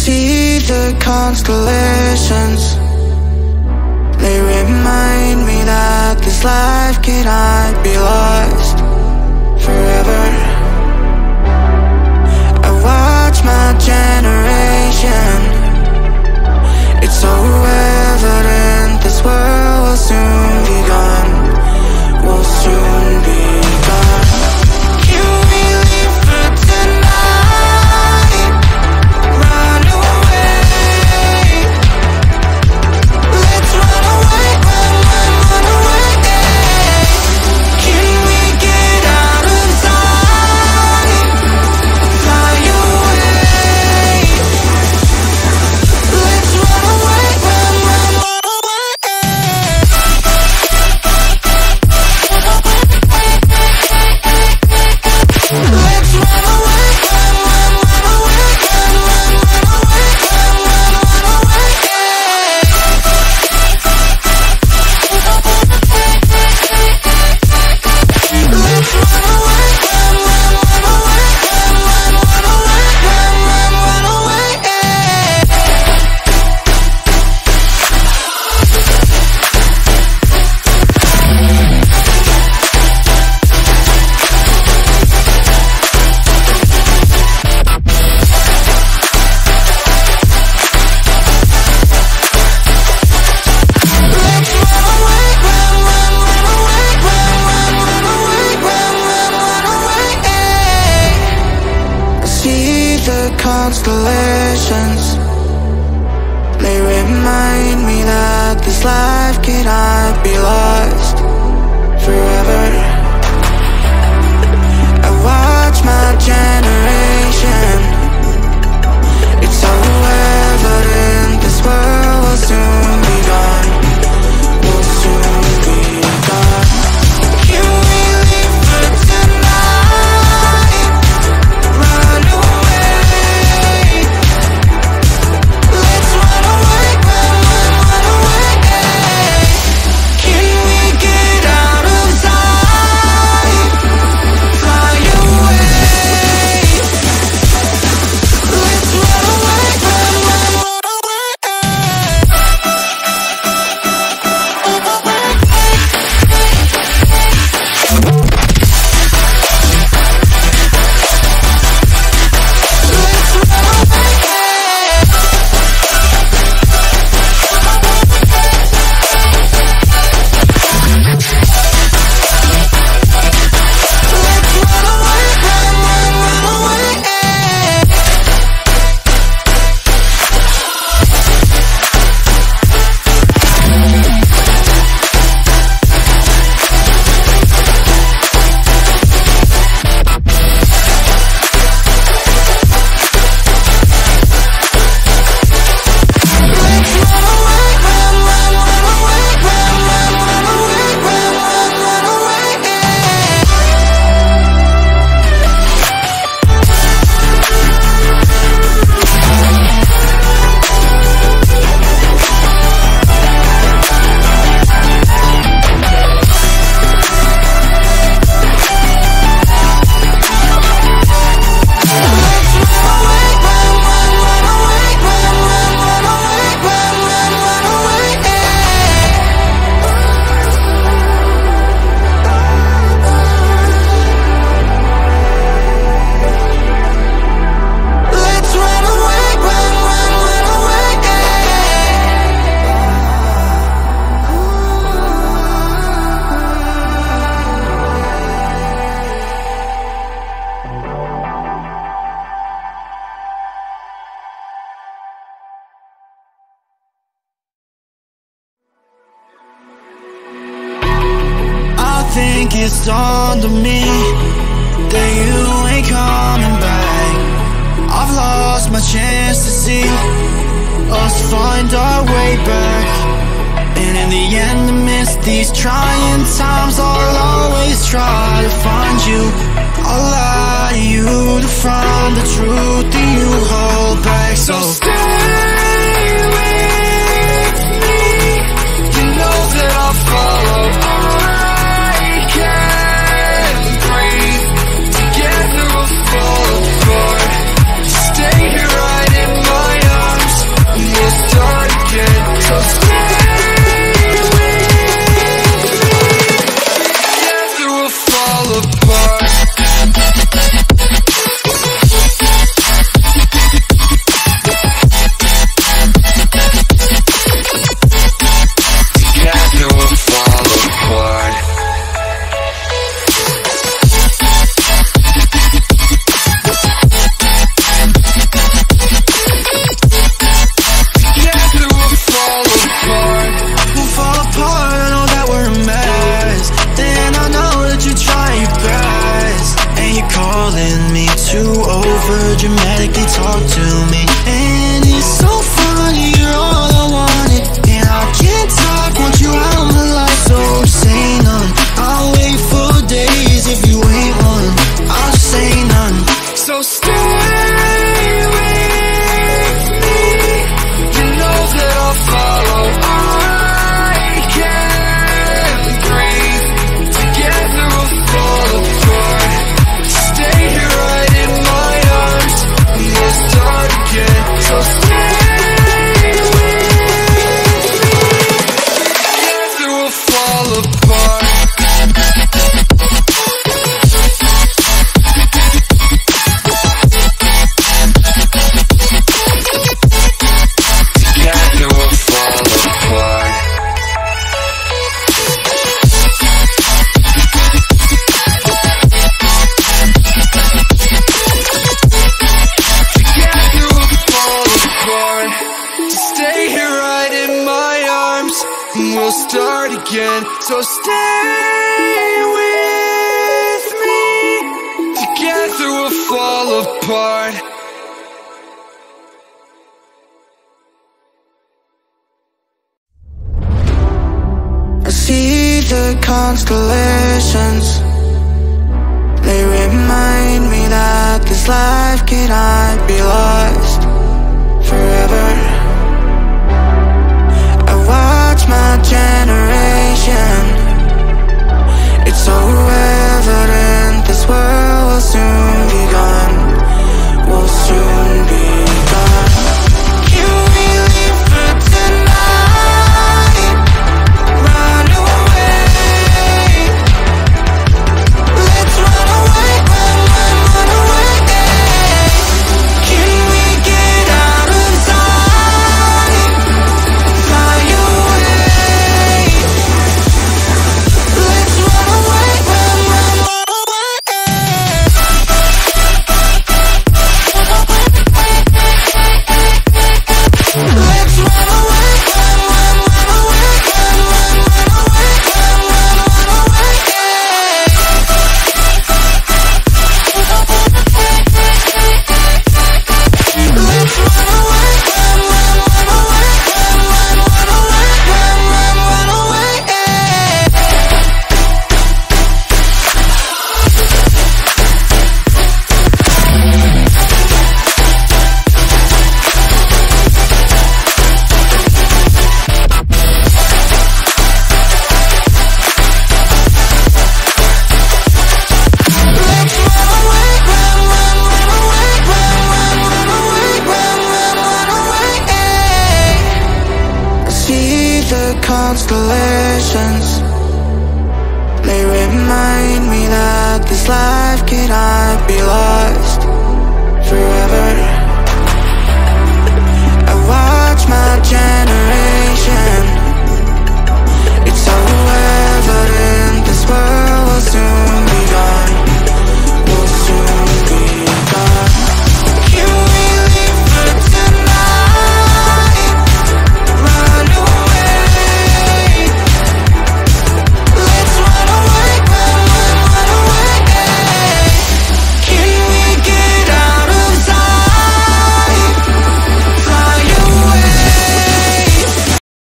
see the constellations. They remind me that this life cannot be lost forever. I watch my generation. It's so evident this world will soon be gone. Will soon be gone. Can we live for tonight? Run away. Let's run away, run away. Can we get out of sight? Fly away. Let's run away, run away. Let's run away, run away, run away, run away. Let's run away, run constellations. They remind me that this life cannot be lost forever. I watch my generation. It's so evident this world will soon be gone. Will soon be gone. Can we live for tonight? Run away. Let's run away, run away. Can we get out of sight? Fly away. Let's run away, run away. think it's dawned on me that you ain't coming back. I've lost my chance to see us find our way back. And in the end, amidst these trying times, I'll always try to find you. I'll lie to you to find the truth that you hold back. So stay with me. You know that I'll follow. I can't breathe. Together we'll fall apart. Stay here right in my to over dramatically talk to me. And it's so funny, you're all I wanted, and I can't talk, want you out of my life. So say none, I'll wait for days. If you ain't one, I'll say none. So stay with me, you know that I'll follow. I can't breathe, together we'll fall apart. Stay here right in my arms, and we'll start again. So stay with me, together we'll fall apart. We'll start again, so stay with me, together we'll fall apart. I see the constellations, they remind me that this life cannot be lost forever. Watch my generation, it's so evident this world will soon be gone, will soon be gone. Can we leave for tonight? Run away. Let's run away, run away. Can we get out of sight? Fly away. Let's run away, run away. Let's run away, run away, run away, run away. Let's run away, run away, run away. I see the constellations, they remind me that this life cannot be lost